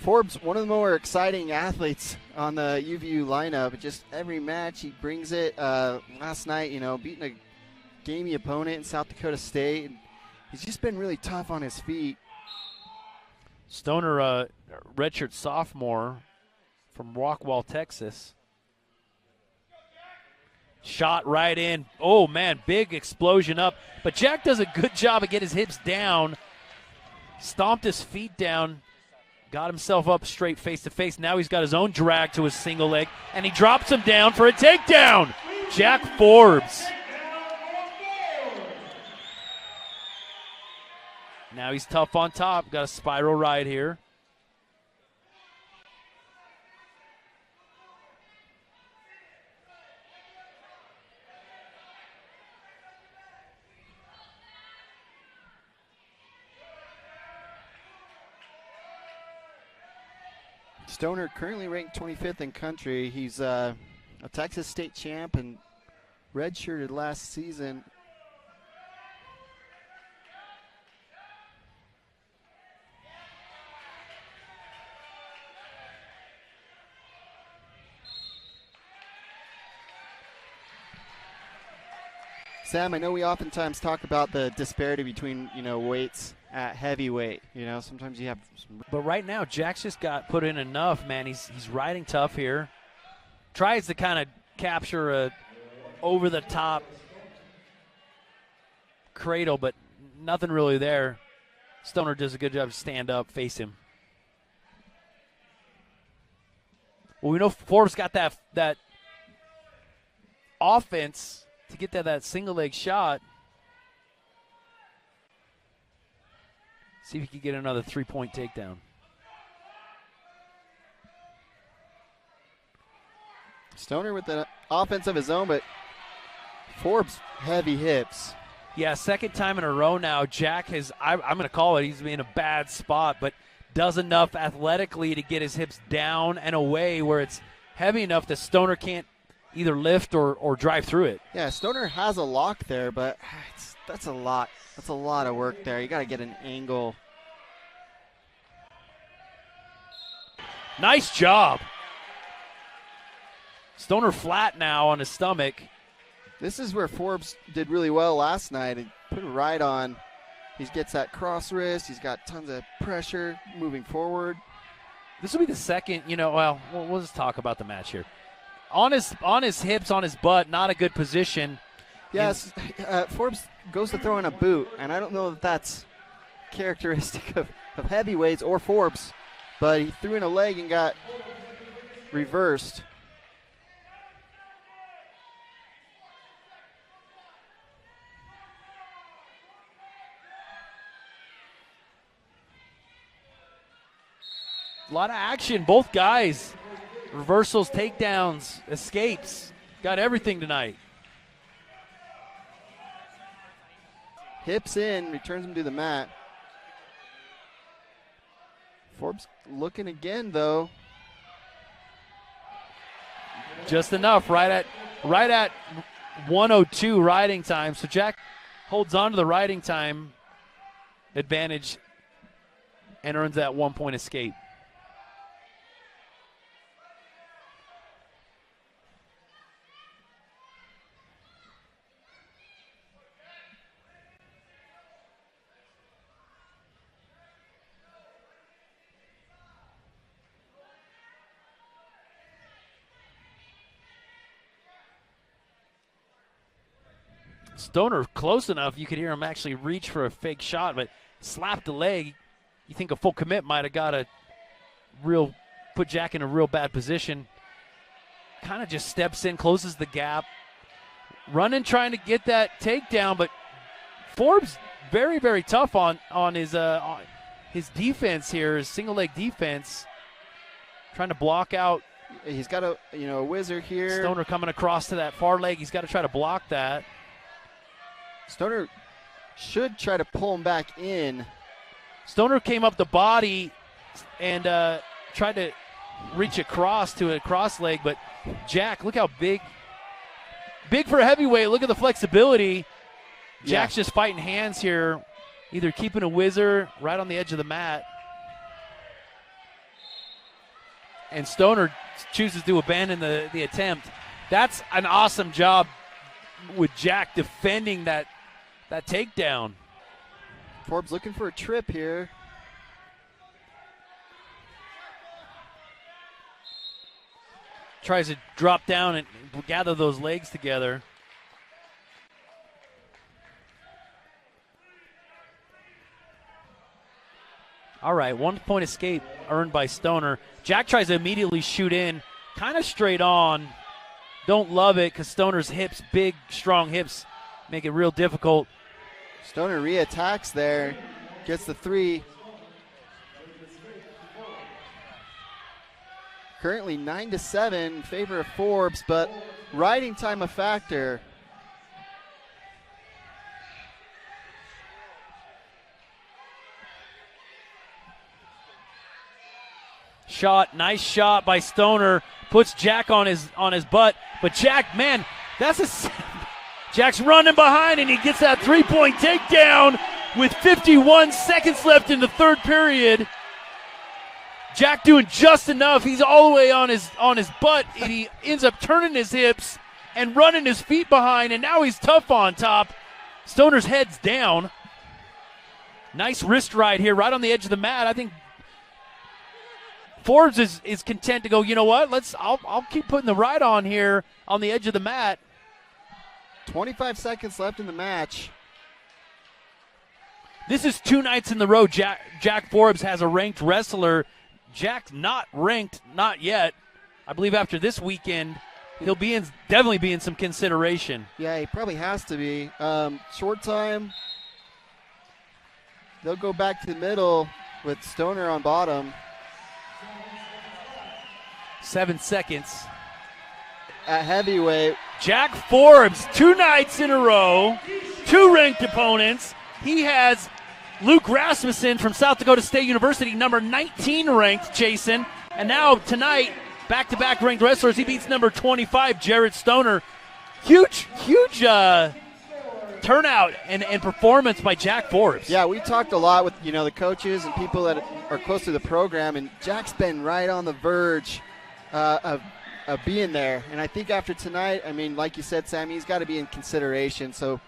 Forbes, one of the more exciting athletes on the UVU lineup. Just every match he brings it. Last night, beating a gamey opponent in South Dakota State. He's just been really tough on his feet. Stoner, redshirt sophomore from Rockwall, Texas. Shot right in. Oh, man, big explosion up. But Jack does a good job of getting his hips down. Stomped his feet down. Got himself up straight face-to-face. Now he's got his own drag to his single leg. And he drops him down for a takedown. Jack Forbes. Now he's tough on top. Got a spiral ride here. Stoner currently ranked 25th in country. He's a Texas state champ and redshirted last season. Sam, I know we oftentimes talk about the disparity between, weights at heavyweight. Sometimes you have some. But right now, Jack's just got put in enough, man. He's riding tough here. Tries to kind of capture a over-the-top cradle, but nothing really there. Stoner does a good job to stand up, face him. Well, we know Forbes got that offense to get that single leg shot. See if he can get another 3-point takedown. Stoner with the offense of his own, but Forbes heavy hips. Yeah, second time in a row now. Jack I'm going to call it, he's in a bad spot, but does enough athletically to get his hips down and away where it's heavy enough that Stoner can't either lift or drive through it. Yeah, Stoner has a lock there, but that's a lot. That's a lot of work there. You got to get an angle. Nice job. Stoner flat now on his stomach. This is where Forbes did really well last night and put it right on. He gets that cross wrist. He's got tons of pressure moving forward. This will be the second, we'll just talk about the match here. On his hips, on his butt, not a good position. Yes, Forbes goes to throw in a boot, and I don't know if that's characteristic of heavyweights or Forbes, but he threw in a leg and got reversed. A lot of action, both guys. Reversals, takedowns, escapes. Got everything tonight. Hips in, returns him to the mat. Forbes looking again, though. Just enough, right at 102 riding time. So Jack holds on to the riding time advantage and earns that 1-point escape. Stoner close enough, you could hear him actually reach for a fake shot, but slapped the leg. You think a full commit might have put Jack in a real bad position. Kind of just steps in, closes the gap. Running, trying to get that takedown, but Forbes very, very tough on his defense here, his single leg defense. Trying to block out. He's got a whizzer here. Stoner coming across to that far leg. He's got to try to block that. Stoner should try to pull him back in. Stoner came up the body and tried to reach across to a cross leg, but Jack, look how big for a heavyweight. Look at the flexibility. Jack's just fighting hands here, either keeping a whizzer right on the edge of the mat. and Stoner chooses to abandon the attempt. That's an awesome job with Jack defending that takedown. Forbes looking for a trip here. Tries to drop down and gather those legs together. All right, 1 point escape earned by Stoner. Jack tries to immediately shoot in, kind of straight on. Don't love it because Stoner's hips, big, strong hips, make it real difficult. Stoner re-attacks there, gets the 3. Currently 9-7 in favor of Forbes, but riding time a factor. Shot, nice shot by Stoner, puts Jack on his butt, but Jack, man, Jack's running behind and he gets that 3-point takedown with 51 seconds left in the third period. Jack doing just enough. He's all the way on his butt, and he ends up turning his hips and running his feet behind, and now he's tough on top. Stoner's head's down. Nice wrist ride here, right on the edge of the mat. I think Forbes is content to go, you know what? I'll keep putting the ride on here on the edge of the mat. 25 seconds left in the match. This is 2 nights in the row. Jack Forbes has a ranked wrestler. Jack's not ranked, not yet. I believe after this weekend, he'll definitely be in some consideration. Yeah, he probably has to be. Short time. They'll go back to the middle with Stoner on bottom. 7 seconds. At heavyweight. Jack Forbes, 2 nights in a row, 2 ranked opponents. He has Luke Rasmussen from South Dakota State University, number 19 ranked, Jason. And now tonight, back-to-back ranked wrestlers. He beats number 25, Jarrett Stoner. Huge turnout and performance by Jack Forbes. Yeah, we talked a lot with the coaches and people that are close to the program, and Jack's been right on the verge of being there. And I think after tonight, I mean, like you said, Sammy, he's got to be in consideration. So